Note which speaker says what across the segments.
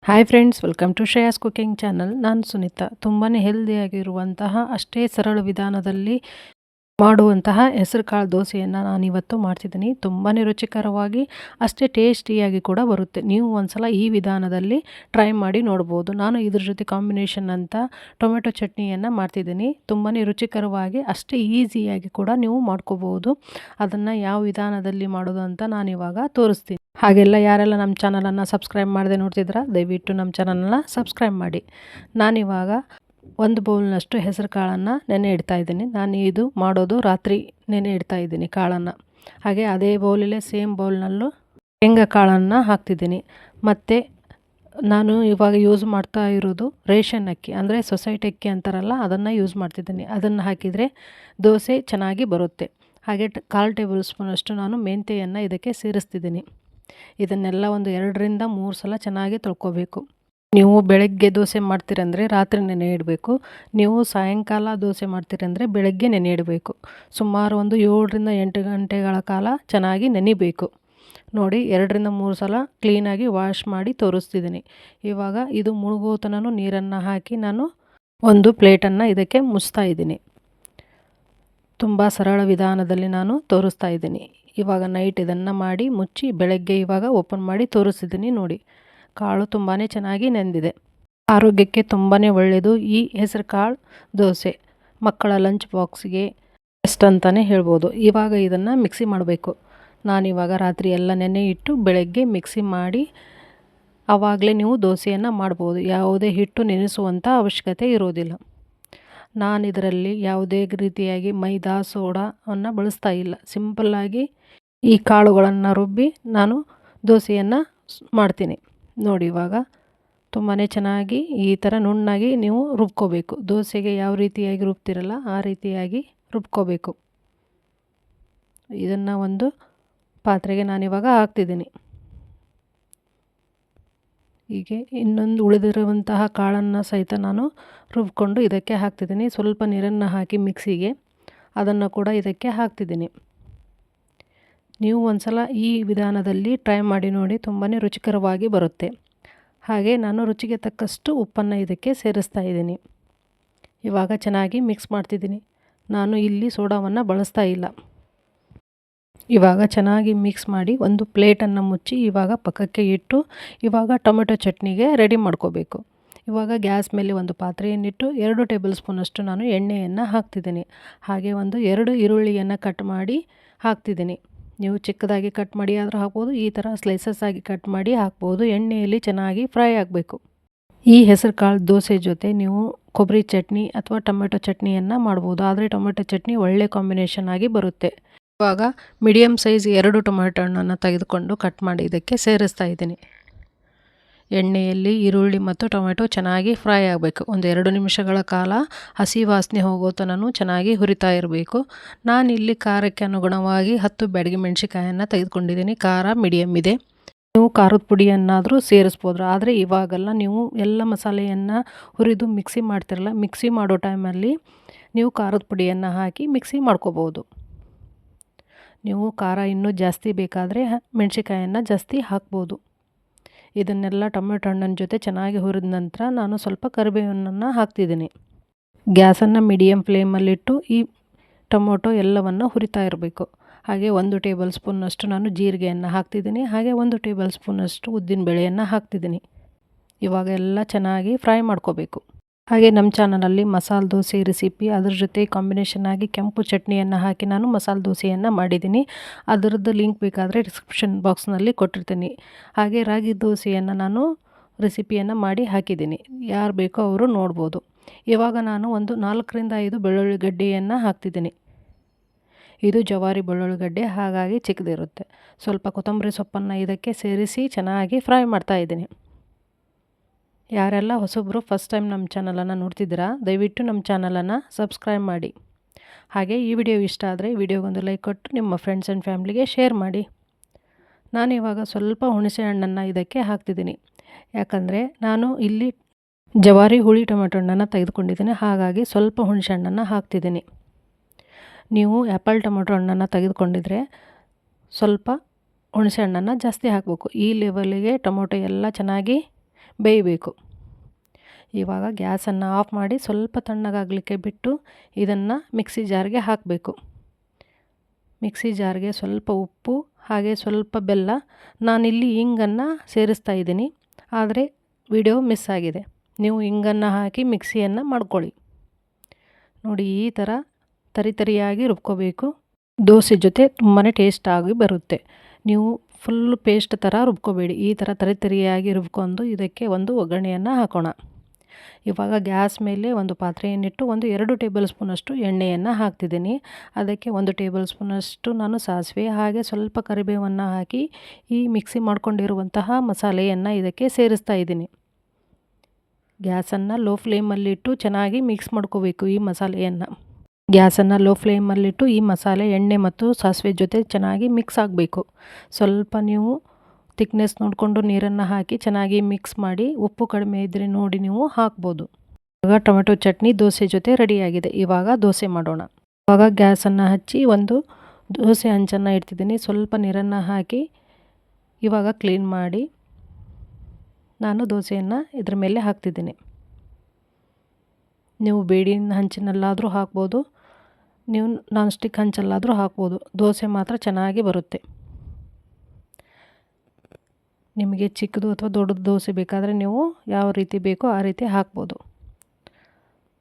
Speaker 1: Hi friends, welcome to Shreya's cooking channel. ನಾನು ಸುನೀತಾ. ತುಂಬಾ ಹೆಲ್ದಿಯಾಗಿರುವಂತಹ ಅಷ್ಟೇ ಸರಳ ವಿಧಾನದಲ್ಲಿ ಮಾಡುವಂತಹ ಹೆಸರುಕಾಳು ದೋಸೆಯನ್ನು ನಾನಿವತ್ತು ಮಾಡ್ತಿದ್ದೀನಿ. ತುಂಬಾ ರುಚಿಕರವಾಗಿ ಅಷ್ಟೇ ಟೇಸ್ಟಿಯಾಗಿ ಕೂಡ ಬರುತ್ತೆ. ನೀವು ಒಂದ್ಸಲ ಈ ವಿಧಾನದಲ್ಲಿ ಟ್ರೈ ಮಾಡಿ ನೋಡ್ಬೋದು. ನಾನು ಇದ್ರ ಜೊತೆ ಕಾಂಬಿನೇಷನ್ ಅಂತ ಟೊಮೆಟೊ ಚಟ್ನಿಯನ್ನು ಮಾಡ್ತಿದ್ದೀನಿ. ತುಂಬಾ ರುಚಿಕರವಾಗಿ ಅಷ್ಟೇ ಈಸಿಯಾಗಿ ಕೂಡ ನೀವು ಮಾಡ್ಕೋಬೋದು. ಅದನ್ನು ಯಾವ ವಿಧಾನದಲ್ಲಿ ಮಾಡೋದು ಅಂತ ನಾನಿವಾಗ ತೋರಿಸ್ತೀನಿ. ಹಾಗೆಲ್ಲ ಯಾರೆಲ್ಲ ನಮ್ಮ ಚಾನಲನ್ನು ಸಬ್ಸ್ಕ್ರೈಬ್ ಮಾಡದೆ ನೋಡ್ತಿದ್ದೀರಾ, ದಯವಿಟ್ಟು ನಮ್ಮ ಚಾನಲನ್ನು ಸಬ್ಸ್ಕ್ರೈಬ್ ಮಾಡಿ. ನಾನಿವಾಗ ಒಂದು ಬೌಲ್ನಷ್ಟು ಹೆಸರು ಕಾಳನ್ನು ನೆನೆ ಇಡ್ತಾ ಇದ್ದೀನಿ. ನಾನು ಇದು ಮಾಡೋದು ರಾತ್ರಿ ನೆನೆ ಇಡ್ತಾ ಇದ್ದೀನಿ ಕಾಳನ್ನು. ಹಾಗೆ ಅದೇ ಬೌಲಲ್ಲೇ ಸೇಮ್ ಬೌಲ್ನಲ್ಲೂ ಶೇಂಗಾ ಕಾಳನ್ನು ಹಾಕ್ತಿದ್ದೀನಿ. ಮತ್ತು ನಾನು ಇವಾಗ ಯೂಸ್ ಮಾಡ್ತಾ ಇರೋದು ರೇಷನ್ ಅಕ್ಕಿ, ಅಂದರೆ ಸೊಸೈಟಿ ಅಕ್ಕಿ ಅಂತಾರಲ್ಲ, ಅದನ್ನು ಯೂಸ್ ಮಾಡ್ತಿದ್ದೀನಿ. ಅದನ್ನು ಹಾಕಿದರೆ ದೋಸೆ ಚೆನ್ನಾಗಿ ಬರುತ್ತೆ. ಹಾಗೆ 1/4 ಟೇಬಲ್ ಸ್ಪೂನಷ್ಟು ನಾನು ಮೆಂತ್ಯೆಯನ್ನು ಇದಕ್ಕೆ ಸೇರಿಸ್ತಿದ್ದೀನಿ. ಇದನ್ನೆಲ್ಲ ಒಂದು 2ರಿಂದ 3 ಸಲ ಚೆನ್ನಾಗಿ ತೊಳ್ಕೊಬೇಕು. ನೀವು ಬೆಳಗ್ಗೆ ದೋಸೆ ಮಾಡ್ತೀರಂದರೆ ರಾತ್ರಿ ನೆನೆ ಇಡಬೇಕು. ನೀವು ಸಾಯಂಕಾಲ ದೋಸೆ ಮಾಡ್ತೀರಂದರೆ ಬೆಳಗ್ಗೆ ನೆನೆ ಇಡಬೇಕು. ಸುಮಾರು ಒಂದು 7ರಿಂದ 8 ಗಂಟೆಗಳ ಕಾಲ ಚೆನ್ನಾಗಿ ನೆನಿಬೇಕು. ನೋಡಿ, 2ರಿಂದ 3 ಸಲ ಕ್ಲೀನಾಗಿ ವಾಶ್ ಮಾಡಿ ತೋರಿಸ್ತಿದ್ದೀನಿ. ಇವಾಗ ಇದು ಮುಳುಗೋ ತನಕ ನೀರನ್ನು ಹಾಕಿ ನಾನು ಒಂದು ಪ್ಲೇಟನ್ನು ಇದಕ್ಕೆ ಮುಚ್ತಾ ಇದ್ದೀನಿ. ತುಂಬ ಸರಳ ವಿಧಾನದಲ್ಲಿ ನಾನು ತೋರಿಸ್ತಾ ಇದ್ದೀನಿ. ಇವಾಗ ನೈಟ್ ಇದನ್ನು ಮಾಡಿ ಮುಚ್ಚಿ ಬೆಳಗ್ಗೆ ಇವಾಗ ಓಪನ್ ಮಾಡಿ ತೋರಿಸ್ತಿದ್ದೀನಿ. ನೋಡಿ, ಕಾಳು ತುಂಬಾ ಚೆನ್ನಾಗಿ ನೆಂದಿದೆ. ಆರೋಗ್ಯಕ್ಕೆ ತುಂಬಾ ಒಳ್ಳೆಯದು ಈ ಹೆಸರು ಕಾಳು ದೋಸೆ. ಮಕ್ಕಳ ಲಂಚ್ ಬಾಕ್ಸ್ಗೆ ಬೆಸ್ಟ್ ಅಂತಲೇ ಹೇಳ್ಬೋದು. ಇವಾಗ ಇದನ್ನು ಮಿಕ್ಸಿ ಮಾಡಬೇಕು. ನಾನಿವಾಗ ರಾತ್ರಿ ಎಲ್ಲ ನೆನೆ ಇಟ್ಟು ಬೆಳಗ್ಗೆ ಮಿಕ್ಸಿ ಮಾಡಿ ಆವಾಗಲೇ ನೀವು ದೋಸೆಯನ್ನು ಮಾಡ್ಬೋದು. ಯಾವುದೇ ಹಿಟ್ಟು ನೆನೆಸುವಂಥ ಅವಶ್ಯಕತೆ ಇರೋದಿಲ್ಲ. ನಾನು ಇದರಲ್ಲಿ ಯಾವುದೇ ರೀತಿಯಾಗಿ ಮೈದಾ ಸೋಡಾವನ್ನು ಬಳಸ್ತಾ ಇಲ್ಲ. ಸಿಂಪಲ್ಲಾಗಿ ಈ ಕಾಳುಗಳನ್ನು ರುಬ್ಬಿ ನಾನು ದೋಸೆಯನ್ನು ಮಾಡ್ತೀನಿ. ನೋಡಿ, ಇವಾಗ ತುಂಬಾ ಚೆನ್ನಾಗಿ ಈ ಥರ ನುಣ್ಣಾಗಿ ನೀವು ರುಬ್ಕೋಬೇಕು. ದೋಸೆಗೆ ಯಾವ ರೀತಿಯಾಗಿ ರುಬ್ತಿರಲ್ಲ ಆ ರೀತಿಯಾಗಿ ರುಬ್ಕೋಬೇಕು. ಇದನ್ನು ಒಂದು ಪಾತ್ರೆಗೆ ನಾನಿವಾಗ ಹಾಕ್ತಿದ್ದೀನಿ. ಹೀಗೆ ಇನ್ನೊಂದು ಉಳಿದಿರುವಂತಹ ಕಾಳನ್ನು ಸಹಿತ ನಾನು ರುಬ್ಕೊಂಡು ಇದಕ್ಕೆ ಹಾಕ್ತಿದ್ದೀನಿ. ಸ್ವಲ್ಪ ನೀರನ್ನು ಹಾಕಿ ಮಿಕ್ಸಿಗೆ ಅದನ್ನು ಕೂಡ ಇದಕ್ಕೆ ಹಾಕ್ತಿದ್ದೀನಿ. ನೀವು ಒಂದ್ಸಲ ಈ ವಿಧಾನದಲ್ಲಿ ಟ್ರೈ ಮಾಡಿ ನೋಡಿ, ತುಂಬಾ ರುಚಿಕರವಾಗಿ ಬರುತ್ತೆ. ಹಾಗೆ ನಾನು ರುಚಿಗೆ ತಕ್ಕಷ್ಟು ಉಪ್ಪನ್ನು ಇದಕ್ಕೆ ಸೇರಿಸ್ತಾ ಇದ್ದೀನಿ. ಇವಾಗ ಚೆನ್ನಾಗಿ ಮಿಕ್ಸ್ ಮಾಡ್ತಿದ್ದೀನಿ. ನಾನು ಇಲ್ಲಿ ಸೋಡಾವನ್ನು ಬಳಸ್ತಾ ಇಲ್ಲ. ಇವಾಗ ಚೆನ್ನಾಗಿ ಮಿಕ್ಸ್ ಮಾಡಿ ಒಂದು ಪ್ಲೇಟನ್ನು ಮುಚ್ಚಿ ಇವಾಗ ಪಕ್ಕಕ್ಕೆ ಇಟ್ಟು ಇವಾಗ ಟೊಮೆಟೊ ಚಟ್ನಿಗೆ ರೆಡಿ ಮಾಡ್ಕೋಬೇಕು. ಇವಾಗ ಗ್ಯಾಸ್ ಮೇಲೆ ಒಂದು ಪಾತ್ರೆಯನ್ನಿಟ್ಟು 2 ಟೇಬಲ್ ಸ್ಪೂನಷ್ಟು ನಾನು ಎಣ್ಣೆಯನ್ನು ಹಾಕ್ತಿದ್ದೀನಿ. ಹಾಗೆ ಒಂದು 2 ಈರುಳ್ಳಿಯನ್ನು ಕಟ್ ಮಾಡಿ ಹಾಕ್ತಿದ್ದೀನಿ. ನೀವು ಚಿಕ್ಕದಾಗಿ ಕಟ್ ಮಾಡಿ ಆದರೂ ಹಾಕ್ಬೋದು, ಈ ಥರ ಸ್ಲೈಸಸ್ ಆಗಿ ಕಟ್ ಮಾಡಿ ಹಾಕ್ಬೋದು. ಎಣ್ಣೆಯಲ್ಲಿ ಚೆನ್ನಾಗಿ ಫ್ರೈ ಆಗಬೇಕು. ಈ ಹೆಸರು ಕಾಳು ದೋಸೆ ಜೊತೆ ನೀವು ಕೊಬ್ಬರಿ ಚಟ್ನಿ ಅಥವಾ ಟೊಮೆಟೊ ಚಟ್ನಿಯನ್ನು ಮಾಡ್ಬೋದು. ಆದರೆ ಟೊಮೆಟೊ ಚಟ್ನಿ ಒಳ್ಳೆ ಕಾಂಬಿನೇಷನ್ ಆಗಿ ಬರುತ್ತೆ. ಇವಾಗ ಮೀಡಿಯಮ್ ಸೈಜ್ 2 ಟೊಮೆಟೊ ಹಣ್ಣನ್ನು ತೆಗೆದುಕೊಂಡು ಕಟ್ ಮಾಡಿ ಇದಕ್ಕೆ ಸೇರಿಸ್ತಾ ಇದ್ದೀನಿ. ಎಣ್ಣೆಯಲ್ಲಿ ಈರುಳ್ಳಿ ಮತ್ತು ಟೊಮೆಟೊ ಚೆನ್ನಾಗಿ ಫ್ರೈ ಆಗಬೇಕು. ಒಂದು 2 ನಿಮಿಷಗಳ ಕಾಲ ಹಸಿ ವಾಸನೆ ಹೋಗೋ ತನಕ ಚೆನ್ನಾಗಿ ಹುರಿತಾ ಇರಬೇಕು. ನಾನಿಲ್ಲಿ ಖಾರಕ್ಕೆ ಅನುಗುಣವಾಗಿ 10 ಬ್ಯಾಡಗಿ ಮೆಣಸಿಕಾಯನ್ನು ತೆಗೆದುಕೊಂಡಿದ್ದೀನಿ. ಖಾರ ಮೀಡಿಯಮ್ ಇದೆ. ನೀವು ಖಾರದ ಪುಡಿಯನ್ನಾದರೂ ಸೇರಿಸ್ಬೋದು. ಆದರೆ ಇವಾಗೆಲ್ಲ ನೀವು ಎಲ್ಲ ಮಸಾಲೆಯನ್ನು ಹುರಿದು ಮಿಕ್ಸಿ ಮಾಡ್ತಿರಲ್ಲ, ಮಿಕ್ಸಿ ಮಾಡೋ ಟೈಮಲ್ಲಿ ನೀವು ಖಾರದ ಪುಡಿಯನ್ನು ಹಾಕಿ ಮಿಕ್ಸಿ ಮಾಡ್ಕೋಬೋದು. ನೀವು ಖಾರ ಇನ್ನೂ ಜಾಸ್ತಿ ಬೇಕಾದರೆ ಮೆಣಸಿಕಾಯನ್ನು ಜಾಸ್ತಿ ಹಾಕ್ಬೋದು. ಇದನ್ನೆಲ್ಲ ಟೊಮೆಟೊ ಹಣ್ಣಿನ ಜೊತೆ ಚೆನ್ನಾಗಿ ಹುರಿದ ನಂತರ ನಾನು ಸ್ವಲ್ಪ ಕರಿಬೇವನ್ನು ಹಾಕ್ತಿದ್ದೀನಿ. ಗ್ಯಾಸನ್ನು ಮೀಡಿಯಮ್ ಫ್ಲೇಮಲ್ಲಿಟ್ಟು ಈ ಟೊಮೊಟೊ ಎಲ್ಲವನ್ನು ಹುರಿತಾ ಇರಬೇಕು. ಹಾಗೆ 1 ಟೇಬಲ್ ಸ್ಪೂನಷ್ಟು ನಾನು ಜೀರಿಗೆಯನ್ನು ಹಾಕ್ತಿದ್ದೀನಿ. ಹಾಗೆ 1 ಟೇಬಲ್ ಸ್ಪೂನಷ್ಟು ಉದ್ದಿನಬೇಳೆಯನ್ನು ಹಾಕ್ತಿದ್ದೀನಿ. ಇವಾಗ ಎಲ್ಲ ಚೆನ್ನಾಗಿ ಫ್ರೈ ಮಾಡ್ಕೋಬೇಕು. ಹಾಗೆ ನಮ್ಮ ಚಾನಲಲ್ಲಿ ಮಸಾಲೆ ದೋಸೆ ರೆಸಿಪಿ, ಅದ್ರ ಜೊತೆ ಕಾಂಬಿನೇಷನ್ ಆಗಿ ಕೆಂಪು ಚಟ್ನಿಯನ್ನು ಹಾಕಿ ನಾನು ಮಸಾಲೆ ದೋಸೆಯನ್ನು ಮಾಡಿದ್ದೀನಿ. ಅದರದ್ದು ಲಿಂಕ್ ಬೇಕಾದರೆ ಡಿಸ್ಕ್ರಿಪ್ಷನ್ ಬಾಕ್ಸ್ನಲ್ಲಿ ಕೊಟ್ಟಿರ್ತೀನಿ. ಹಾಗೆ ರಾಗಿ ದೋಸೆಯನ್ನು ನಾನು ರೆಸಿಪಿಯನ್ನು ಮಾಡಿ ಹಾಕಿದ್ದೀನಿ. ಯಾರು ಬೇಕೋ ಅವರು ನೋಡ್ಬೋದು. ಇವಾಗ ನಾನು ಒಂದು 4ರಿಂದ 5 ಬೆಳ್ಳುಳ್ಳಿ ಗಡ್ಡೆಯನ್ನು ಹಾಕ್ತಿದ್ದೀನಿ. ಇದು ಜವಾರಿ ಬೆಳ್ಳುಳ್ಳಿ ಗಡ್ಡೆ, ಹಾಗಾಗಿ ಚಿಕ್ಕದಿರುತ್ತೆ. ಸ್ವಲ್ಪ ಕೊತ್ತಂಬರಿ ಸೊಪ್ಪನ್ನು ಇದಕ್ಕೆ ಸೇರಿಸಿ ಚೆನ್ನಾಗಿ ಫ್ರೈ ಮಾಡ್ತಾ ಇದ್ದೀನಿ. ಯಾರೆಲ್ಲ ಹೊಸಬ್ರು ಫಸ್ಟ್ ಟೈಮ್ ನಮ್ಮ ಚಾನಲನ್ನು ನೋಡ್ತಿದ್ದೀರಾ, ದಯವಿಟ್ಟು ನಮ್ಮ ಚಾನಲನ್ನು ಸಬ್ಸ್ಕ್ರೈಬ್ ಮಾಡಿ. ಹಾಗೆ ಈ ವಿಡಿಯೋ ಇಷ್ಟ ಆದರೆ ವಿಡಿಯೋಗೊಂದು ಲೈಕ್ ಕೊಟ್ಟು ನಿಮ್ಮ ಫ್ರೆಂಡ್ಸ್ ಆ್ಯಂಡ್ ಫ್ಯಾಮ್ಲಿಗೆ ಶೇರ್ ಮಾಡಿ. ನಾನಿವಾಗ ಸ್ವಲ್ಪ ಹುಣಸೆ ಹಣ್ಣನ್ನು ಇದಕ್ಕೆ ಹಾಕ್ತಿದ್ದೀನಿ. ಯಾಕಂದರೆ ನಾನು ಇಲ್ಲಿ ಜವಾರಿ ಹುಳಿ ಟೊಮೆಟೊ ಹಣ್ಣನ್ನು ತೆಗೆದುಕೊಂಡಿದ್ದೀನಿ, ಹಾಗಾಗಿ ಸ್ವಲ್ಪ ಹುಣಸೆ ಹಣ್ಣನ್ನು ಹಾಕ್ತಿದ್ದೀನಿ. ನೀವು ಆ್ಯಪಲ್ ಟೊಮೆಟೊ ಹಣ್ಣನ್ನು ತೆಗೆದುಕೊಂಡಿದ್ರೆ ಸ್ವಲ್ಪ ಹುಣಸೆ ಹಣ್ಣನ್ನು ಜಾಸ್ತಿ ಹಾಕಬೇಕು. ಈ ಲೆವೆಲಿಗೆ ಟೊಮೊಟೊ ಎಲ್ಲ ಚೆನ್ನಾಗಿ ಬೇಯಬೇಕು. ಇವಾಗ ಗ್ಯಾಸನ್ನು ಆಫ್ ಮಾಡಿ ಸ್ವಲ್ಪ ತಣ್ಣಗಾಗಲಿಕ್ಕೆ ಬಿಟ್ಟು ಇದನ್ನು ಮಿಕ್ಸಿ ಜಾರ್ಗೆ ಹಾಕಬೇಕು. ಮಿಕ್ಸಿ ಜಾರ್ಗೆ ಸ್ವಲ್ಪ ಉಪ್ಪು ಹಾಗೆ ಸ್ವಲ್ಪ ಬೆಲ್ಲ, ನಾನಿಲ್ಲಿ ಹಿಂಗನ್ನು ಸೇರಿಸ್ತಾ ಇದ್ದೀನಿ, ಆದರೆ ವಿಡಿಯೋ ಮಿಸ್ ಆಗಿದೆ. ನೀವು ಹಿಂಗನ್ನು ಹಾಕಿ ಮಿಕ್ಸಿಯನ್ನು ಮಾಡ್ಕೊಳ್ಳಿ. ನೋಡಿ, ಈ ಥರ ತರಿಯಾಗಿ ರುಬ್ಕೋಬೇಕು. ದೋಸೆ ಜೊತೆ ತುಂಬಾ ಟೇಸ್ಟಾಗಿ ಬರುತ್ತೆ. ನೀವು ಫುಲ್ ಪೇಸ್ಟ್ ಥರ ರುಬ್ಕೋಬೇಡಿ, ಈ ಥರ ತರಿಯಾಗಿ ರುಬ್ಕೊಂಡು ಇದಕ್ಕೆ ಒಂದು ಒಗ್ಗರಣೆಯನ್ನು ಹಾಕೋಣ. ಇವಾಗ ಗ್ಯಾಸ್ ಮೇಲೆ ಒಂದು ಪಾತ್ರೆಯನ್ನಿಟ್ಟು 2 ಟೇಬಲ್ ಸ್ಪೂನಷ್ಟು ಎಣ್ಣೆಯನ್ನು ಹಾಕ್ತಿದ್ದೀನಿ. ಅದಕ್ಕೆ 1 ಟೇಬಲ್ ಸ್ಪೂನಷ್ಟು ನಾನು ಸಾಸಿವೆ ಹಾಗೆ ಸ್ವಲ್ಪ ಕರಿಬೇವನ್ನು ಹಾಕಿ ಈ ಮಿಕ್ಸಿ ಮಾಡ್ಕೊಂಡಿರುವಂತಹ ಮಸಾಲೆಯನ್ನು ಇದಕ್ಕೆ ಸೇರಿಸ್ತಾ ಇದ್ದೀನಿ. ಗ್ಯಾಸನ್ನು ಲೋ ಫ್ಲೇಮಲ್ಲಿಟ್ಟು ಚೆನ್ನಾಗಿ ಮಿಕ್ಸ್ ಮಾಡ್ಕೋಬೇಕು. ಈ ಮಸಾಲೆಯನ್ನು ಗ್ಯಾಸನ್ನು ಲೋ ಫ್ಲೇಮಲ್ಲಿಟ್ಟು ಈ ಮಸಾಲೆ ಎಣ್ಣೆ ಮತ್ತು ಸಾಸಿವೆ ಜೊತೆ ಚೆನ್ನಾಗಿ ಮಿಕ್ಸ್ ಆಗಬೇಕು. ಸ್ವಲ್ಪ ನೀವು ಥಿಕ್ನೆಸ್ ನೋಡಿಕೊಂಡು ನೀರನ್ನು ಹಾಕಿ ಚೆನ್ನಾಗಿ ಮಿಕ್ಸ್ ಮಾಡಿ, ಉಪ್ಪು ಕಡಿಮೆ ಇದ್ದರೆ ನೋಡಿ ನೀವು ಹಾಕ್ಬೋದು. ಇವಾಗ ಟೊಮೆಟೊ ಚಟ್ನಿ ದೋಸೆ ಜೊತೆ ರೆಡಿಯಾಗಿದೆ. ಇವಾಗ ದೋಸೆ ಮಾಡೋಣ. ಇವಾಗ ಗ್ಯಾಸನ್ನು ಹಚ್ಚಿ ಒಂದು ದೋಸೆ ಹಂಚನ್ನು ಇಡ್ತಿದ್ದೀನಿ. ಸ್ವಲ್ಪ ನೀರನ್ನು ಹಾಕಿ ಇವಾಗ ಕ್ಲೀನ್ ಮಾಡಿ ನಾನು ದೋಸೆಯನ್ನು ಇದ್ರ ಮೇಲೆ ಹಾಕ್ತಿದ್ದೀನಿ. ನೀವು ಬೇಡಿನ ಹಂಚಿನಲ್ಲಾದರೂ ಹಾಕ್ಬೋದು, ನೀವು ನಾನ್ ಸ್ಟಿಕ್ ಹಂಚಲ್ಲಾದರೂ ಹಾಕ್ಬೋದು. ದೋಸೆ ಮಾತ್ರ ಚೆನ್ನಾಗಿ ಬರುತ್ತೆ. ನಿಮಗೆ ಚಿಕ್ಕದು ಅಥವಾ ದೊಡ್ಡದು ದೋಸೆ ಬೇಕಾದರೆ ನೀವು ಯಾವ ರೀತಿ ಬೇಕೋ ಆ ರೀತಿ ಹಾಕ್ಬೋದು.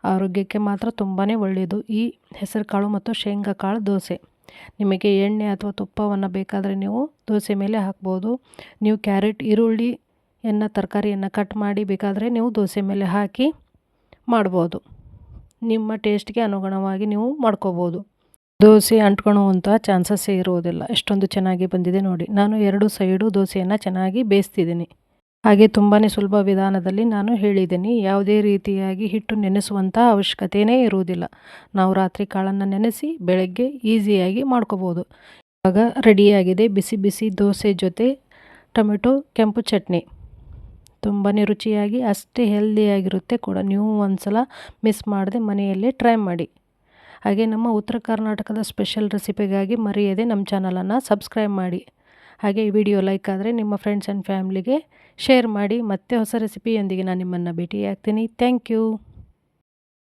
Speaker 1: ಆರೋಗ್ಯಕ್ಕೆ ಮಾತ್ರ ತುಂಬಾ ಒಳ್ಳೆಯದು ಈ ಹೆಸರು ಕಾಳು ಮತ್ತು ಶೇಂಗಾ ಕಾಳು ದೋಸೆ. ನಿಮಗೆ ಎಣ್ಣೆ ಅಥವಾ ತುಪ್ಪವನ್ನು ಬೇಕಾದರೆ ನೀವು ದೋಸೆ ಮೇಲೆ ಹಾಕ್ಬೋದು. ನೀವು ಕ್ಯಾರೆಟ್, ಈರುಳ್ಳಿಯನ್ನು ತರಕಾರಿಯನ್ನು ಕಟ್ ಮಾಡಿ ಬೇಕಾದರೆ ನೀವು ದೋಸೆ ಮೇಲೆ ಹಾಕಿ ಮಾಡ್ಬೋದು. ನಿಮ್ಮ ಟೇಸ್ಟ್ಗೆ ಅನುಗುಣವಾಗಿ ನೀವು ಮಾಡ್ಕೋಬೋದು. ದೋಸೆ ಅಂಟ್ಕೊಳ್ಳುವಂಥ ಚಾನ್ಸಸ್ಸೇ ಇರುವುದಿಲ್ಲ. ಎಷ್ಟೊಂದು ಚೆನ್ನಾಗಿ ಬಂದಿದೆ ನೋಡಿ. ನಾನು 2 ಸೈಡು ದೋಸೆಯನ್ನು ಚೆನ್ನಾಗಿ ಬೇಯಿಸ್ತಿದ್ದೀನಿ. ಹಾಗೆ ತುಂಬಾ ಸುಲಭ ವಿಧಾನದಲ್ಲಿ ನಾನು ಹೇಳಿದ್ದೀನಿ. ಯಾವುದೇ ರೀತಿಯಾಗಿ ಹಿಟ್ಟು ನೆನೆಸುವಂಥ ಅವಶ್ಯಕತೆಯೇ ಇರುವುದಿಲ್ಲ. ನಾವು ರಾತ್ರಿ ಕಾಳನ್ನು ನೆನೆಸಿ ಬೆಳಗ್ಗೆ ಈಸಿಯಾಗಿ ಮಾಡ್ಕೋಬೋದು. ಇವಾಗ ರೆಡಿಯಾಗಿದೆ ಬಿಸಿ ಬಿಸಿ ದೋಸೆ ಜೊತೆ ಟೊಮೆಟೊ ಕೆಂಪು ಚಟ್ನಿ. ತುಂಬಾ ರುಚಿಯಾಗಿ ಅಷ್ಟೇ ಹೆಲ್ದಿಯಾಗಿರುತ್ತೆ ಕೂಡ. ನೀವು ಒಂದ್ಸಲ ಮಿಸ್ ಮಾಡದೆ ಮನೆಯಲ್ಲೇ ಟ್ರೈ ಮಾಡಿ. ಹಾಗೆ ನಮ್ಮ ಉತ್ತರ ಕರ್ನಾಟಕದ ಸ್ಪೆಷಲ್ ರೆಸಿಪಿಗಾಗಿ ಮರೆಯದೆ ನಮ್ಮ ಚಾನಲನ್ನು ಸಬ್ಸ್ಕ್ರೈಬ್ ಮಾಡಿ. ಹಾಗೆ ಈ ವಿಡಿಯೋ ಲೈಕ್ ಆದರೆ ನಿಮ್ಮ ಫ್ರೆಂಡ್ಸ್ ಆ್ಯಂಡ್ ಫ್ಯಾಮ್ಲಿಗೆ ಶೇರ್ ಮಾಡಿ. ಮತ್ತೆ ಹೊಸ ರೆಸಿಪಿಯೊಂದಿಗೆ ನಾನು ನಿಮ್ಮನ್ನು ಭೇಟಿಯಾಗ್ತೀನಿ. Thank you.